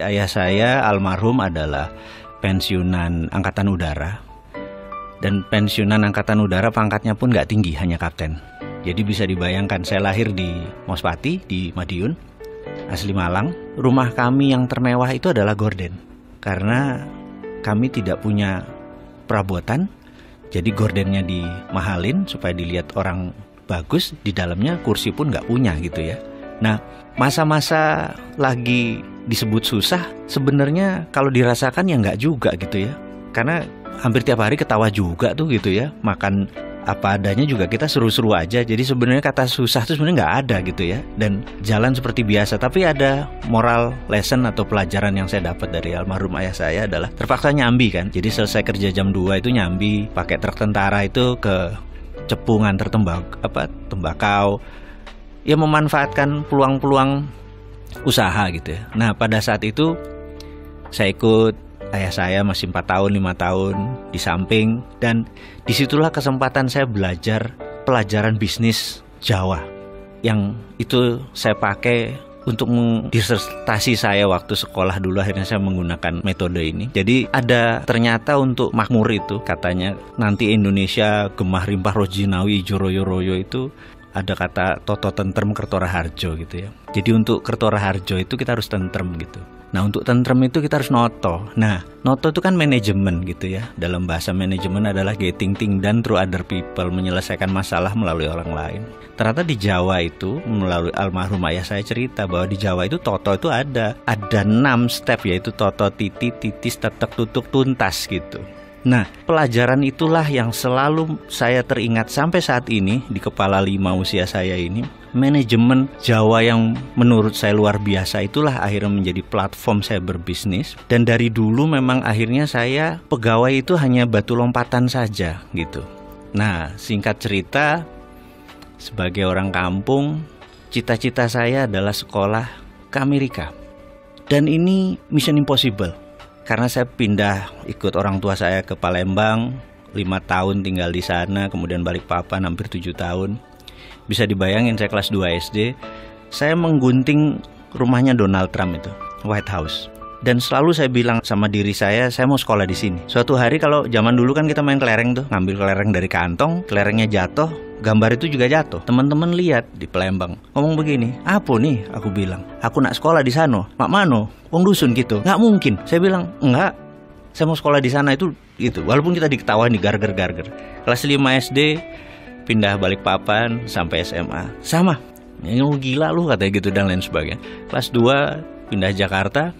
Ayah saya almarhum adalah pensiunan Angkatan Udara. Dan pensiunan Angkatan Udara pangkatnya pun nggak tinggi, hanya kapten. Jadi bisa dibayangkan, saya lahir di Mospati, di Madiun, asli Malang. Rumah kami yang termewah itu adalah gorden. Karena kami tidak punya perabotan, jadi gordennya dimahalin supaya dilihat orang bagus. Di dalamnya kursi pun nggak punya gitu ya. Nah, masa-masa lagi disebut susah, sebenarnya kalau dirasakan ya nggak juga gitu ya. Karena hampir tiap hari ketawa juga tuh gitu ya. Makan apa adanya juga kita seru-seru aja. Jadi sebenarnya kata susah itu sebenarnya nggak ada gitu ya. Dan jalan seperti biasa. Tapi ada moral lesson atau pelajaran yang saya dapat dari almarhum ayah saya adalah terpaksa nyambi kan. Jadi selesai kerja jam 2 itu nyambi, pakai truk tentara itu ke Cepu nganter tembakau. Ya memanfaatkan peluang-peluang usaha gitu ya. Nah pada saat itu saya ikut ayah saya masih 4 tahun, 5 tahun di samping. Dan disitulah kesempatan saya belajar pelajaran bisnis Jawa. Yang itu saya pakai untuk disertasi saya waktu sekolah dulu. Akhirnya saya menggunakan metode ini. Jadi ada ternyata untuk makmur itu katanya nanti Indonesia gemah rimpah rojinawi joroyo-royo itu ada kata toto tentrem kertora harjo gitu ya. Jadi untuk kertora harjo itu kita harus tentrem gitu. Nah untuk tentrem itu kita harus noto. Nah noto itu kan manajemen gitu ya. Dalam bahasa manajemen adalah getting things done through other people, menyelesaikan masalah melalui orang lain. Ternyata di Jawa itu melalui almarhum ayah saya cerita bahwa di Jawa itu toto itu ada 6 step, yaitu toto, titi, titis, tetek, tutuk, tuntas gitu. Nah, pelajaran itulah yang selalu saya teringat sampai saat ini di kepala 5 usia saya ini. Manajemen Jawa yang menurut saya luar biasa itulah akhirnya menjadi platform saya berbisnis. Dan dari dulu memang akhirnya saya pegawai itu hanya batu lompatan saja gitu. Nah, singkat cerita, sebagai orang kampung, cita-cita saya adalah sekolah ke Amerika. Dan ini mission impossible. Karena saya pindah ikut orang tua saya ke Palembang, 5 tahun tinggal di sana, kemudian Balikpapan hampir 7 tahun. Bisa dibayangin saya kelas 2 SD, saya menggunting rumahnya Donald Trump itu, White House. Dan selalu saya bilang sama diri saya mau sekolah di sini. Suatu hari kalau zaman dulu kan kita main kelereng tuh, ngambil kelereng dari kantong, kelerengnya jatuh, gambar itu juga jatuh. Teman-teman lihat di Palembang, ngomong begini, apa nih? Aku bilang, aku nak sekolah di sana. Mak mano? Wong dusun gitu. Nggak mungkin. Saya bilang, enggak. Saya mau sekolah di sana itu gitu. Walaupun kita diketawain di garger-garger. Kelas 5 SD pindah Balikpapan sampai SMA. Sama. Ini gila lu katanya gitu dan lain sebagainya. Kelas 2 pindah Jakarta.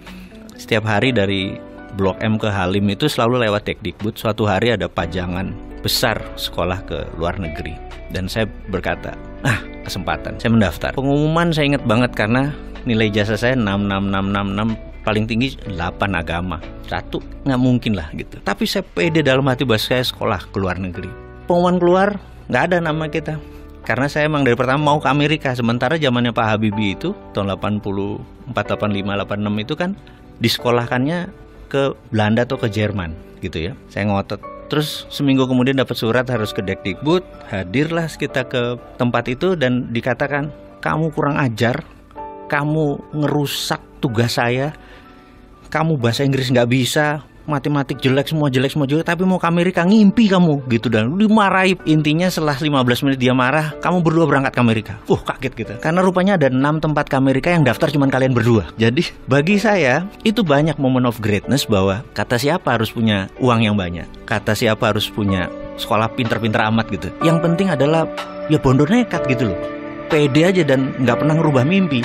Setiap hari dari Blok M ke Halim itu selalu lewat Tekdikbud. Suatu hari ada pajangan besar sekolah ke luar negeri. Dan saya berkata, kesempatan. Saya mendaftar. Pengumuman saya ingat banget karena nilai ijazah saya 6, paling tinggi 8 agama. 1 nggak mungkin lah gitu. Tapi saya pede dalam hati bahwa saya sekolah ke luar negeri. Pengumuman keluar, nggak ada nama kita. Karena saya emang dari pertama mau ke Amerika. Sementara zamannya Pak Habibie itu tahun 84, 85, 86 itu kan disekolahkannya ke Belanda atau ke Jerman gitu ya. Saya ngotot. Terus seminggu kemudian dapat surat harus ke Dekdikbud. Hadirlah kita ke tempat itu dan dikatakan, kamu kurang ajar, kamu ngerusak tugas saya, kamu bahasa Inggris nggak bisa, matematik jelek semua, tapi mau ke Amerika, ngimpi kamu gitu. Dan dimarahi. Intinya setelah 15 menit dia marah, kamu berdua berangkat ke Amerika. Kaget kita. Karena rupanya ada 6 tempat ke Amerika yang daftar cuma kalian berdua. Jadi bagi saya itu banyak moment of greatness bahwa kata siapa harus punya uang yang banyak, kata siapa harus punya sekolah pinter-pinter amat gitu. Yang penting adalah ya bondo nekat gitu loh. Pede aja dan nggak pernah ngerubah mimpi.